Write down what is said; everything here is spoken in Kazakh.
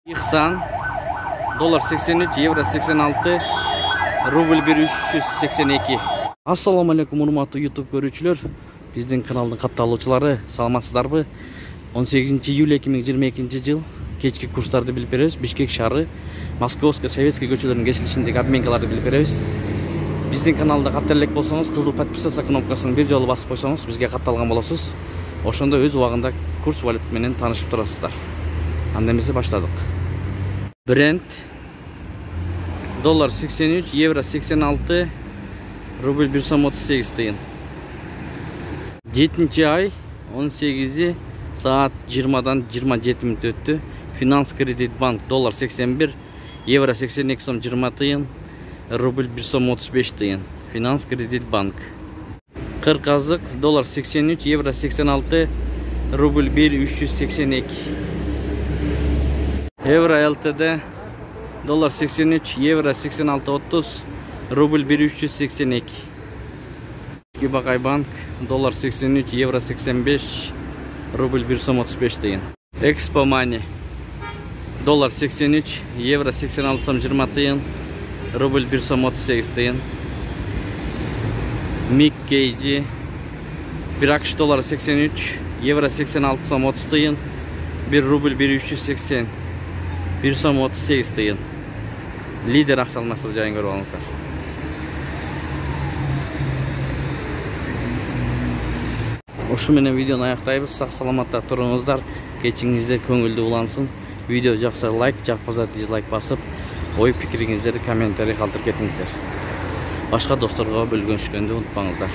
90, dolar 83, euro 86, rubl 1382. Assalamu alaikum урматтуу YouTube көрүүчүлөр. Биздин каналдын катталуучулары, саламатсыздарбы? 18 июль 2022 жыл кечки курстарды билип беребиз. Бишкек шаары, Московский, Советский көчөлөрүнүн кесилишиндеги обменкаларды билип беребиз. Биздин каналда каттала элек болсоңуз, кызыл подписаться кнопкасын бир жолу басып койсоңуз, бизге катталган болосуз. Ошондо өз убагында курс валют менен таанышып турасыздар. Анда эмесе баштадык. Brent доллар 83, евро 86, рубль 1.38 тыйын. 7 ай 18 saat 20'dan 27 minut öttü. Finans Kredit Bank dolar 81, евро 82.20 тыйын, рубль 1.35 тыйын. Finans Kredit Bank. 40 azık dolar 83, евро 86, rubl 1.382. Euro LTD dolar 83, евро 86.30, rubl 1.382. Bakay Bank dolar 83, евро 85, rubl 1.35 тыйын. Expo Money dolar 83, евро 86.20 тыйын, rubl 1.38 тыйын. Mick KG bir akış doları 83, евро 86.30 тыйын, 1 rubl 1.380, 1.38 тыйын. Lider aksalmasıl жайын көрүп алыңыздар. Ошо менен видеону аяктайбыз. Сак саламатта туруңуздар. Кечиңиздер көңүлдүү улансын. Видео жакса лайк, жакпаса дизлайк басып, ой пикириңиздерди комментарий калтырып кетиңиздер. Башка досторго бөлгөнүшкөндү унутпаңыздар.